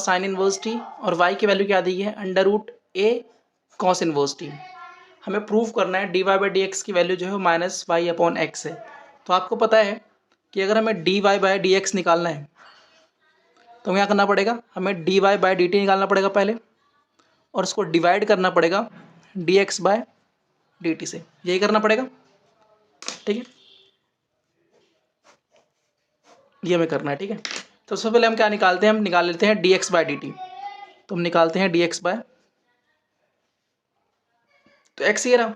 Sign inverse T और y की value क्या दी है अंडर रूट ए कॉस इनवर्स टी। हमें प्रूव करना है dy बाई डी एक्स की वैल्यू जो है माइनस वाई अपॉन एक्स है। तो आपको पता है कि अगर हमें dy बाई डी एक्स निकालना है तो क्या करना पड़ेगा, हमें dy बाई डी टी निकालना पड़ेगा पहले और उसको डिवाइड करना पड़ेगा dx बाय dt से, यही करना पड़ेगा। ठीक है, ये हमें करना है। ठीक है, तो सबसे पहले हम क्या निकालते हैं, हम निकाल लेते हैं dx बाय dt। तो हम निकालते हैं dx बाय, तो x ये रहा,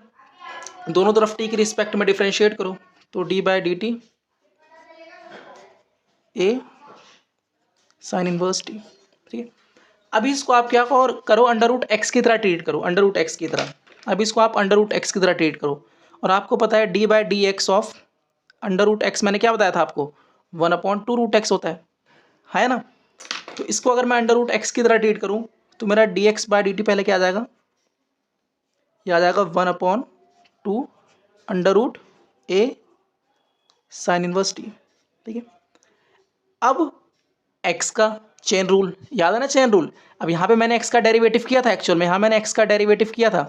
दोनों तरफ t की रिस्पेक्ट में डिफरेंशिएट करो तो d by d t a sine inverse t. ठीक है, अभी इसको आप क्या करो अंडर रूट एक्स की तरह ट्रीट करो, अंडर रूट एक्स की तरह। अभी इसको आप अंडर रूट एक्स की तरह ट्रीट करो और आपको पता है d by D x of under root x, मैंने क्या बताया था आपको 1/2 रूट एक्स होता है ना। तो इसको अगर मैं अंडर रूट एक्स की तरह ट्रीट करूँ तो मेरा D x by d T पहले क्या आ जाएगा, ये आ जाएगा 1/2 अंडर रूट ए साइन इनवर्स टी। ठीक है, अब एक्स का चेन रूल याद है ना, चेन रूल। अब यहाँ पे मैंने एक्स का डेरिवेटिव किया था, एक्चुअल में यहाँ मैंने एक्स का डेरिवेटिव किया था।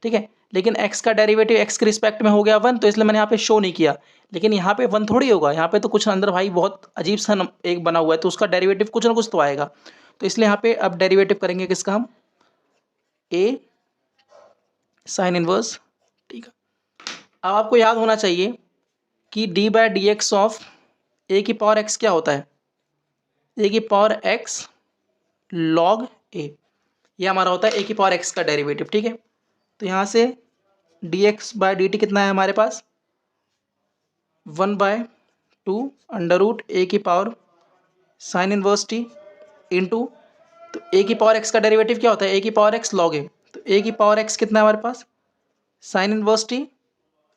ठीक है, लेकिन एक्स का डेरिवेटिव एक्स के रिस्पेक्ट में हो गया 1, तो इसलिए मैंने यहाँ पे शो नहीं किया। लेकिन यहाँ पे 1 थोड़ी होगा, यहाँ पे तो कुछ अंदर भाई बहुत अजीब सा एक बना हुआ है, तो उसका डेरिवेटिव कुछ ना कुछ तो आएगा। तो इसलिए यहाँ पे अब डेरिवेटिव करेंगे किसका हम, ए साइन इनवर्स। ठीक है, अब आपको याद होना चाहिए कि D by D x of ए की पावर एक्स क्या होता है, ए की पावर एक्स लॉग ए, ये हमारा होता है ए की पावर एक्स का डेरिवेटिव। ठीक है, तो यहाँ से D x by d T कितना है हमारे पास 1/2 अंडर रूट ए की power sine inverse T into, तो ए की पावर एक्स का डेरिवेटिव क्या होता है, ए की पावर एक्स लॉग ए, तो ए की पावर एक्स कितना है हमारे पास sine inverse T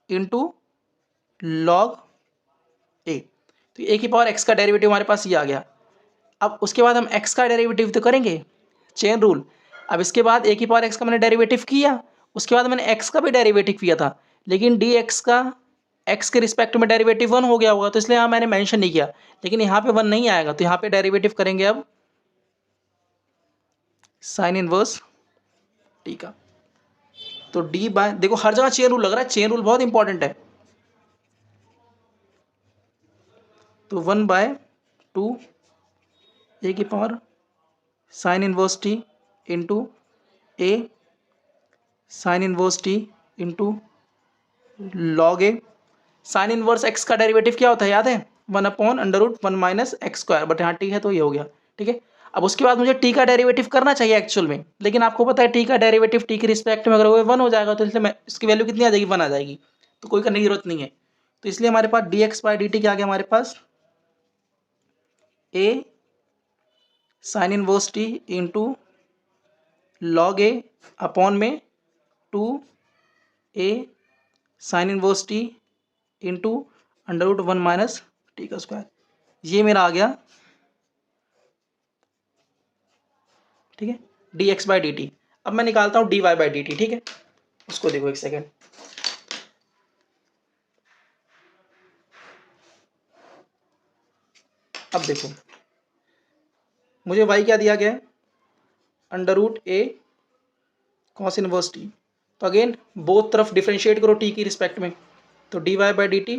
into log A. तो ए की पावर एक्स का डेरिवेटिव हमारे पास ये आ गया। अब उसके बाद हम एक्स का डेरिवेटिव तो करेंगे, चेन रूल। अब इसके बाद ए की पावर एक्स का मैंने डेरिवेटिव किया, उसके बाद मैंने एक्स का भी डेरिवेटिव किया था, लेकिन डी एक्स का एक्स के रिस्पेक्ट में डेरिवेटिव 1 हो गया होगा, तो इसलिए यहाँ मैंने मेंशन नहीं किया। लेकिन यहाँ पे 1 नहीं आएगा, तो यहाँ पे डेरिवेटिव करेंगे अब साइन इनवर्स टी का। तो डी बाय, देखो हर जगह चेन रूल लग रहा है, चेन रूल बहुत इंपॉर्टेंट है। तो 1/2 ए की power sine inverse T into A sine inverse T into log A. Sine inverse X का डेरिवेटिव क्या होता है याद है, 1/√1 माइनस एक्स स्क्वायर, बट यहाँ टी है तो ये हो गया। ठीक है, अब उसके बाद मुझे टी का डेरिवेटिव करना चाहिए एक्चुअल में, लेकिन आपको पता है टी का डेरिवेटिव टी के रिस्पेक्ट में अगर वो 1 हो जाएगा, तो इसलिए मैं इसकी वैल्यू कितनी आ जाएगी 1 आ जाएगी, तो कोई करने की जरूरत नहीं है। तो इसलिए हमारे पास d x by d t क्या आ गया हमारे पास, a sine inverse T into log a upon में 2 a sine inverse T into √1 minus T का स्क्वायर, ये मेरा आ गया। ठीक है, d x by d t. अब मैं निकालता हूँ d y by d t. ठीक है, उसको देखो एक सेकेंड। अब देखो मुझे वाई क्या दिया गया है, √a कॉस इनवर्स टी। तो अगेन बोथ तरफ डिफरेंशिएट करो टी की रिस्पेक्ट में, तो d y by d t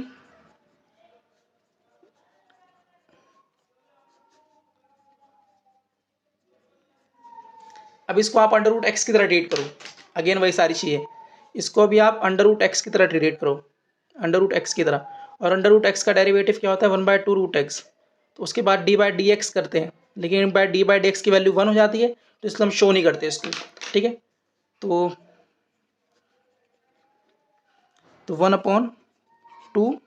अब इसको आप √x की तरह ट्रीट करो, अगेन वही सारी चीज़ें, इसको भी आप √x की तरह ट्रीट करो, √x की तरह। और √x का डेरिवेटिव क्या होता है 1/2 रूट एक्स। तो उसके बाद डी बाई डी एक्स करते हैं, लेकिन डी बाई डी एक्स की वैल्यू 1 हो जाती है, तो इसलिए हम शो नहीं करते इसको। ठीक है, तो 1/2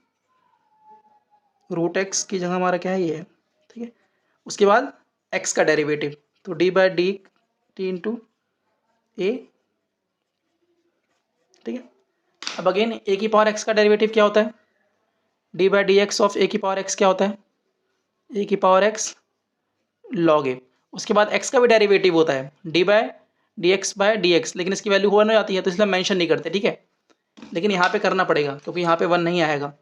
रूट एक्स की जगह हमारा क्या है ये है। ठीक है, उसके बाद x का डेरिवेटिव, तो d by d t into a. ठीक है, अब अगेन ए की पावर एक्स का डेरिवेटिव क्या होता है, d by D x of ए की पावर एक्स क्या होता है, ए की पावर एक्स लॉग ए। उसके बाद एक्स का भी डेरिवेटिव होता है डी बाई डी एक्स, लेकिन इसकी वैल्यू 1 हो जाती है, तो इसलिए मेंशन नहीं करते। ठीक है, लेकिन यहाँ पे करना पड़ेगा क्योंकि यहाँ पे 1 नहीं आएगा।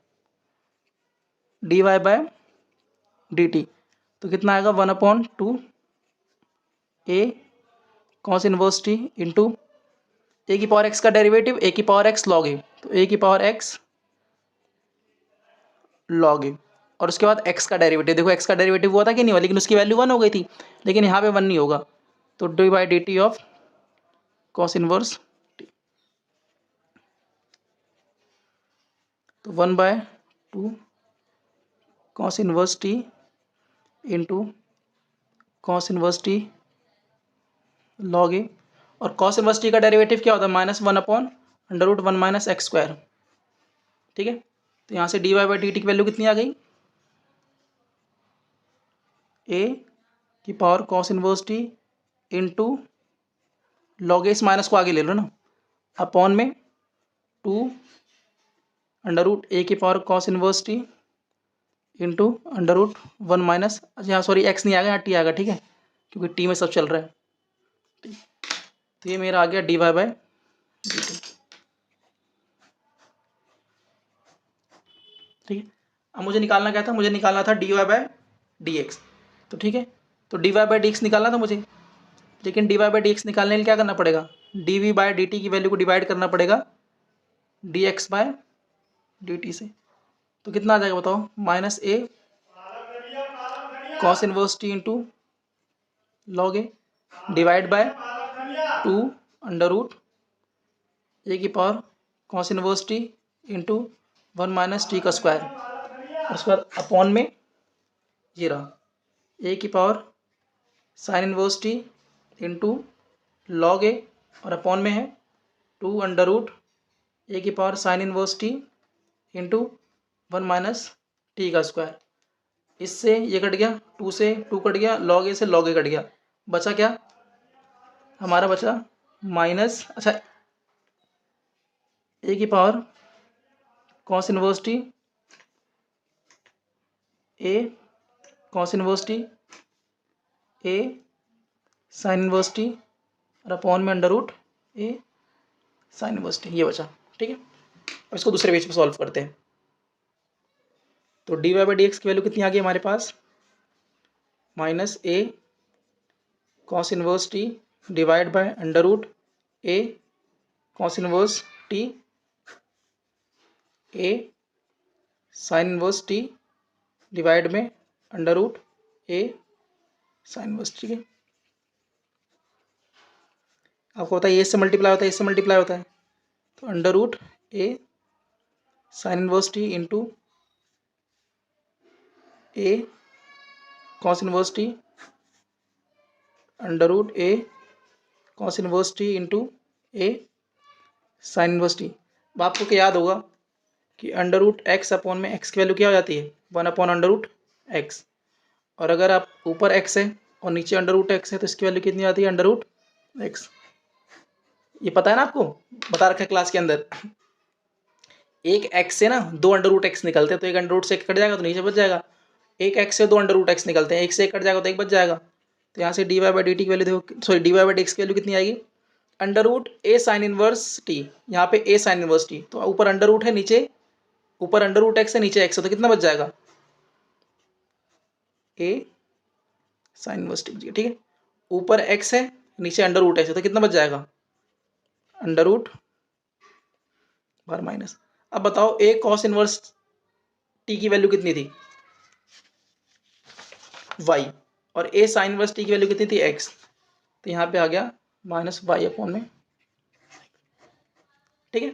D y by d t, तो कितना आएगा 1/2 a cos inverse T into a की पावर एक्स का डेरिवेटिव ए की पावर एक्स लॉग ए, तो ए की पावर एक्स लॉग ए, और उसके बाद एक्स का डेरिवेटिव, देखो एक्स का डेरिवेटिव हुआ था कि नहीं हुआ, लेकिन उसकी वैल्यू 1 हो गई थी, लेकिन यहाँ पे 1 नहीं होगा, तो d by d t of cos inverse t, तो 1/2 cos inverse T into cos inverse t log ए, और कॉस इनवर्स टी का डेरिवेटिव क्या होता है, -1/√1 माइनस एक्स स्क्वायर, ठीक है। तो यहाँ से d y by d t की वैल्यू कितनी आ गई, ए की power cos inverse T into log a, इस माइनस को आगे ले लो ना, अपॉन में 2 √a की power cos inverse T into √1 minus, अच्छा यहाँ सॉरी एक्स नहीं आएगा, यहाँ टी आएगा, ठीक है, क्योंकि टी में सब चल रहा है। तो ये मेरा आ गया d y by d t, ठीक है। अब मुझे निकालना क्या था, मुझे निकालना था d y by D x, तो ठीक है, तो d y by D x निकालना था मुझे, लेकिन d y by D x निकालने के लिए क्या करना पड़ेगा, d v by d t की वैल्यू को डिवाइड करना पड़ेगा d x by d t से, तो कितना आ जाएगा बताओ, -a cos inverse T into log a divide by 2 √a की power cos inverse T into 1 minus T का स्क्वायर, और उसके बाद अपॉन में ये रहा a की power sine inverse T into log ए, और अपॉन में है 2 √a की power sine inverse T into 1 minus T का स्क्वायर, इससे ये कट गया, 2 से 2 कट गया, लॉग ए से लॉग ए कट गया, बचा क्या हमारा, बचा माइनस, अच्छा ए की power cos inverse T, A cos inverse T, a sine inverse T, और अपॉन में √a साइन इनवर्स टी, ये बचा, ठीक है। अब इसको दूसरे पेज पे सॉल्व करते हैं, तो d y by D x की वैल्यू कितनी आ गई हमारे पास, -a cos inverse t divide by √a cos inverse t, a sine inverse t divide में √a साइन इनवर्स, ठीक है। आपको पता है ए से मल्टीप्लाई होता है, इससे मल्टीप्लाई होता है, तो √a sine inverse T into a cos inverse t √a cos inverse T into a sine inverse T. अब आपको क्या याद होगा कि √x अपॉन में x की वैल्यू क्या हो जाती है, 1/√x, और अगर आप ऊपर x है और नीचे √x है तो इसकी वैल्यू कितनी आती है, √x, ये पता है ना आपको, बता रखा है क्लास के अंदर। एक x से ना 2 √x निकलते हैं, तो एक √ से कट जाएगा तो नीचे बच जाएगा, एक x से 2 √x निकलते हैं, एक से एक कट जाएगा तो एक बच जाएगा, तो यहाँ से d y by d t की वैल्यू देखो, sorry d y by D x की वैल्यू कितनी आएगी, √a साइन इनवर्स टी, यहाँ पे a साइन इनवर्स टी, तो ऊपर √ है, नीचे ऊपर √x है, नीचे x है, तो कितना बच जाएगा, a साइन इनवर्स टी, ठीक है। ऊपर x है, नीचे √x है, तो कितना बच जाएगा, √ बार माइनस। अब बताओ a कॉस इनवर्स टी की वैल्यू कितनी थी, y, और a साइन इनवर्स टी की वैल्यू कितनी थी, x, तो यहाँ पे आ गया -y अपॉन में, ठीक है।